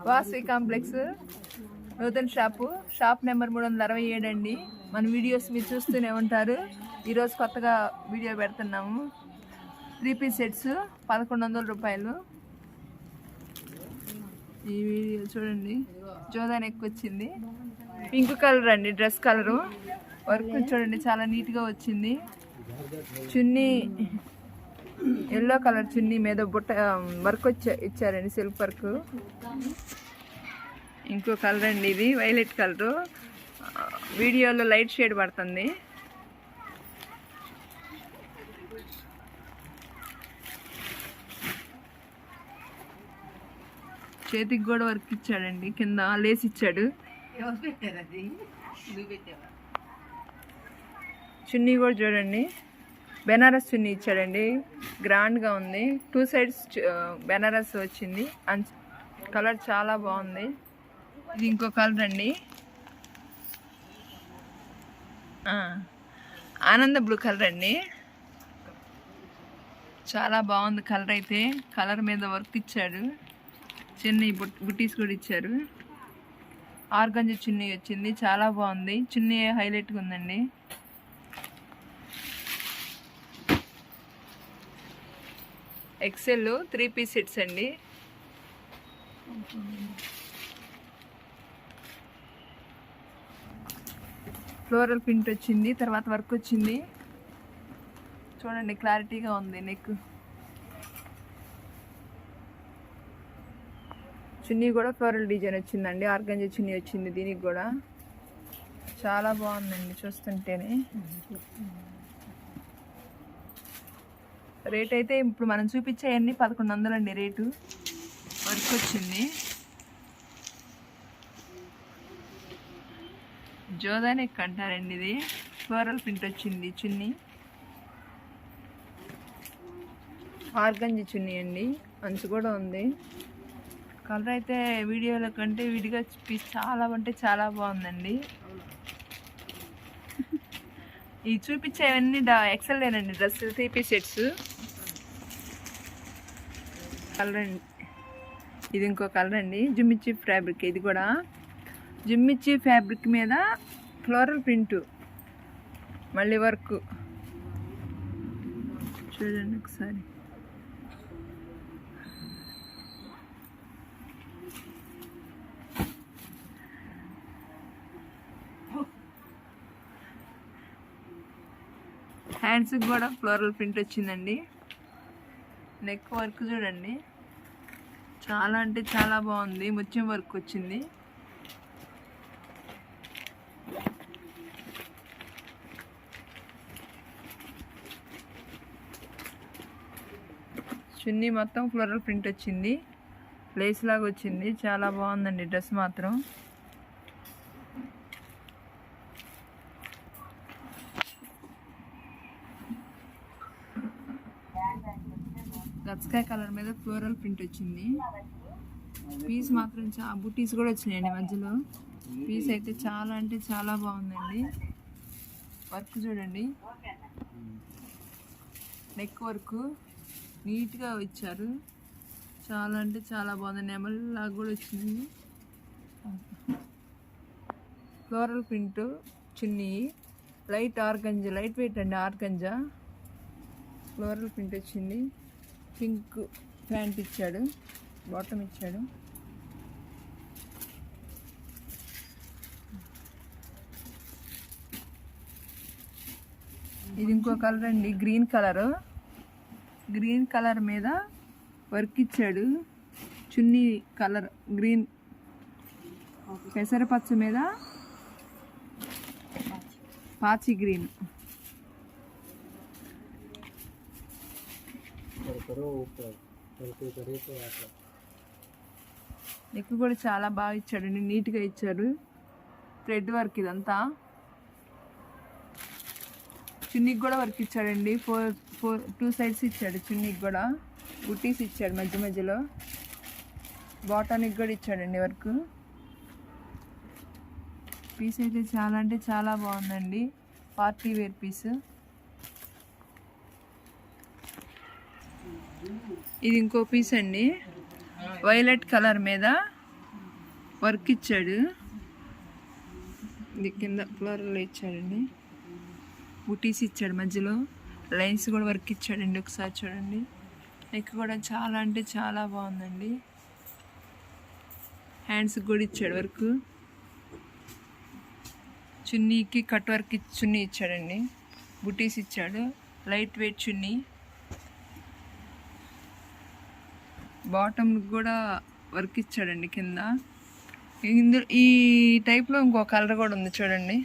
Vasavi complex నూతన shop number 367 అండి. మన వీడియోస్ మీరు చూస్తూనే ఉంటారు. ఈరోజు కొత్తగా వీడియో పెడుతున్నాము. 3 పీస్ సెట్స్ 1100 రూపాయలు. ఈ వీడియో చూడండి, జోదాన్ ఎక్కువచ్చింది. పింక్ కలర్ అండి, డ్రెస్ కలరు. వర్క్ చూడండి చాలా నీట్గా వచ్చింది. చున్నీ ఎల్లో కలర్ చున్నీ మీద బుట్ట వర్క్ ఇచ్చారండి, సిల్క్ వర్క్. ఇంకో కలర్ అండి, ఇది వైలెట్ కలరు. వీడియోలో లైట్ షేడ్ పడుతుంది. చేతికి కూడా వర్క్ ఇచ్చాడండి, కింద లేస్ ఇచ్చాడు. చున్నీ కూడా చూడండి, బెనారస్ చున్నీ ఇచ్చాడండి, గ్రాండ్గా ఉంది. 2 సైడ్స్ బెనారస్ వచ్చింది. కలర్ చాలా బాగుంది. ఇది ఇంకో కలర్ అండి, ఆనంద బ్లూ కలర్ అండి. చాలా బాగుంది కలర్ అయితే. కలర్ మీద వర్క్ ఇచ్చాడు, చిన్న బుట్టీస్ కూడా ఇచ్చారు. ఆర్గంజా చున్నీ వచ్చింది, చాలా బాగుంది. చున్నీ హైలైట్గా ఉందండి. ఎక్సెల్ 3 పీస్ సెట్స్ అండి. ఫ్లోరల్ ప్రింట్ వచ్చింది, తర్వాత వర్క్ వచ్చింది. చూడండి క్లారిటీగా ఉంది. నెక్ చున్నీ కూడా ఫ్లోరల్ డిజైన్ వచ్చిందండి. ఆర్గంజా చున్నీ వచ్చింది దీనికి కూడా. చాలా బాగుందండి చూస్తుంటేనే. రేట్ అయితే ఇప్పుడు మనం చూపించేవన్నీ 1100 అండి రేటు. వర్క్ వచ్చింది. జోదాన్ ఎక్ అంటారండి. ఇది ఫ్లోరల్ ప్రింట్ వచ్చింది చున్నీ. ఆర్గంజా చున్నీ అండి, అంచు కూడా ఉంది. కలర్ అయితే వీడియోలో కంటే విడిగా పీస్ చాలా అంటే చాలా బాగుందండి. ఈ చూపించేవన్నీ ఎక్సెల్లేనండి డ్రెస్ 3 పీస్ సెట్స్. కలర్ అండి, ఇది ఇంకో కలర్ అండి, జుమ్మిచ్చి ఫ్యాబ్రిక్. ఇది కూడా జుమ్మిచ్చి ఫ్యాబ్రిక్ మీద ఫ్లోరల్ ప్రింట్, మళ్ళీ వర్క్ చూడండి ఒకసారి. హ్యాండ్స్కి కూడా ఫ్లోరల్ ప్రింట్ వచ్చిందండి. నెక్ వర్క్ చూడండి, చాలా అంటే చాలా బాగుంది. ముత్యం వర్క్ వచ్చింది. చున్నీ మొత్తం ఫ్లోరల్ ప్రింట్ వచ్చింది, లేస్ లాగా వచ్చింది. చాలా బాగుందండి డ్రెస్ మాత్రం. గచ్చకాయ కలర్ మీద ఫ్లోరల్ ప్రింట్ వచ్చింది. పీస్ మాత్రం బుట్టీస్ కూడా వచ్చినాయండి మధ్యలో. పీస్ అయితే చాలా అంటే చాలా బాగుందండి. వర్క్ చూడండి, నెక్ వర్క్ నీట్గా ఇచ్చారు. చాలా అంటే చాలా బాగుంది. నెమల్ లాగా కూడా వచ్చింది. ఫ్లోరల్ ప్రింట్ చున్నీ, లైట్ ఆర్గంజా, లైట్ వెయిట్ అండి ఆర్గంజా. ఫ్లోరల్ ప్రింట్ వచ్చింది. పింక్ ప్యాంట్ ఇచ్చాడు, బాటమ్ ఇచ్చాడు. ఇది ఇంకో కలర్ అండి, గ్రీన్ కలరు. గ్రీన్ కలర్ మీద వర్క్ ఇచ్చాడు. చున్నీ కలర్ గ్రీన్, పెసరపచ్చ మీద పాచి గ్రీన్. నెక్ కూడా చాలా బాగా ఇచ్చాడండి, నీట్గా ఇచ్చాడు. థ్రెడ్ వర్క్ ఇదంతా. చున్నీకి కూడా వర్క్ ఇచ్చాడండి. 2 సైడ్స్ ఇచ్చాడు. చున్నీకి కూడా బుట్టీస్ ఇచ్చాడు మధ్య మధ్యలో. బాటానికి కూడా ఇచ్చాడండి వర్క్. పీస్ అయితే చాలా అంటే చాలా బాగుందండి, పార్టీ వేర్ పీస్. ఇది ఇంకో పీస్ అండి, వైలెట్ కలర్ మీద వర్క్ ఇచ్చాడు. ఇది కింద ఫ్లోర్లో ఇచ్చాడండి. బుటీస్ ఇచ్చాడు, మధ్యలో లైన్స్ కూడా వర్క్ ఇచ్చాడండి. ఒకసారి చూడండి, నెక్ కూడా చాలా అంటే చాలా బాగుందండి. హ్యాండ్స్కి కూడా ఇచ్చాడు వర్క్. చున్నీకి కట్ వర్క్ చున్నీ ఇచ్చాడండి. బుటీస్ ఇచ్చాడు, లైట్ వెయిట్ చున్నీ. బాటమ్ కూడా వర్క్ ఇచ్చాడండి కింద. ఇందులో ఈ టైప్లో ఇంకో కలర్ కూడా ఉంది చూడండి.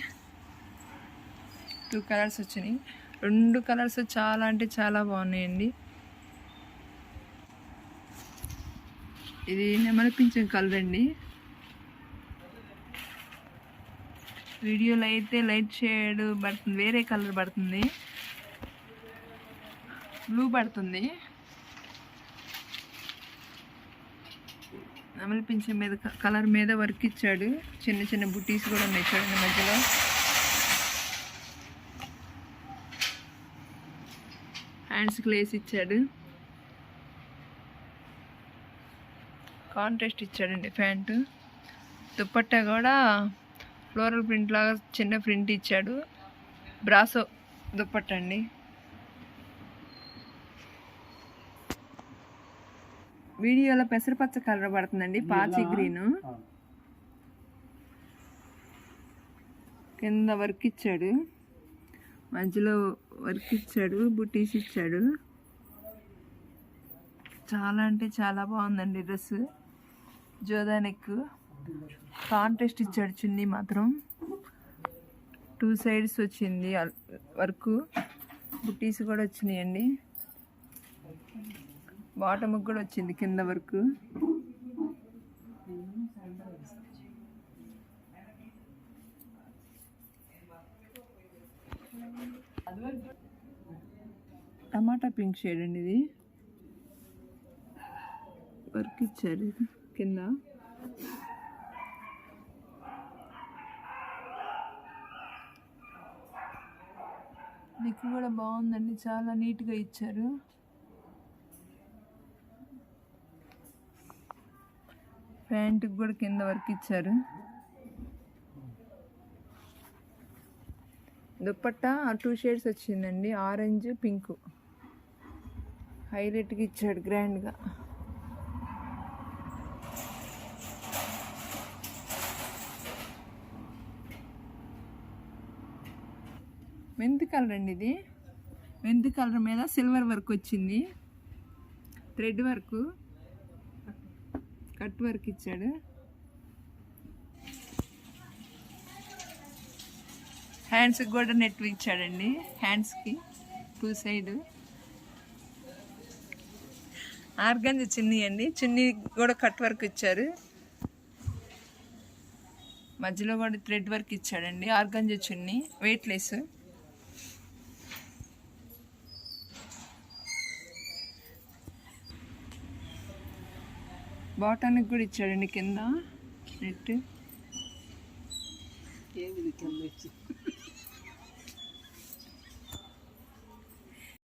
2 కలర్స్ వచ్చినాయి. 2 కలర్స్ చాలా అంటే చాలా బాగున్నాయండి. ఇది నెమలిపించిన కలర్ అండి. వీడియోలో అయితే లైట్ షేడ్ పడుతుంది, వేరే కలర్ పడుతుంది, బ్లూ పడుతుంది. నెమలిపించిన మీద కలర్ మీద వర్క్ ఇచ్చాడు. చిన్న చిన్న బుటీస్ కూడా ఉన్నాయి చూడండి మధ్యలో. హ్యాండ్స్కి లేస్ ఇచ్చాడు. కాంట్రాస్ట్ ఇచ్చాడండి ప్యాంటు. దుపట్టా కూడా ఫ్లోరల్ ప్రింట్ లాగా చిన్న ప్రింట్ ఇచ్చాడు. బ్రాసో దుపట్టా అండి. వీడియోలో పెసరపచ్చ కలర్ పడుతుందండి, పాచి గ్రీన్. కింద వర్క్ ఇచ్చాడు, మధ్యలో వర్క్ ఇచ్చాడు, బుటీస్ ఇచ్చాడు. చాలా అంటే చాలా బాగుందండి డ్రెస్. జోదా నెక్, కాంట్రాస్ట్ ఇచ్చాడు. చున్నీ మాత్రం 2 సైడ్స్ వచ్చింది వర్క్. బుటీస్ కూడా వచ్చినాయండి. బాటమ్ కూడా వచ్చింది కింద వర్క్. టమాటా పింక్ షేడ్ అండి. ఇది వర్క్ ఇచ్చారు కింద. నెక్ కూడా బాగుందండి, చాలా నీట్గా ఇచ్చారు. ప్యాంటుకి కూడా కింద వర్క్ ఇచ్చారు. దుపట్టా 2 షేడ్స్ వచ్చిందండి, ఆరెంజ్ పింక్. హైలైట్గా ఇచ్చాడు గ్రాండ్గా. మెంతి కలర్ అండి. ఇది మెంతి కలర్ మీద సిల్వర్ వర్క్ వచ్చింది, థ్రెడ్ వర్క్, కట్ వర్క్ ఇచ్చాడు. హ్యాండ్స్కి కూడా నెట్ ఇచ్చాడండి. హ్యాండ్స్కి 2 సైడ్ ఆర్గంజ చున్నీ అండి. చున్నీ కూడా కట్ వర్క్ ఇచ్చారు, మధ్యలో కూడా థ్రెడ్ వర్క్ ఇచ్చాడండి. ఆర్గంజ చున్నీ, వెయిట్లెస్. బాటానికి కూడా ఇచ్చాడండి కింద నెట్.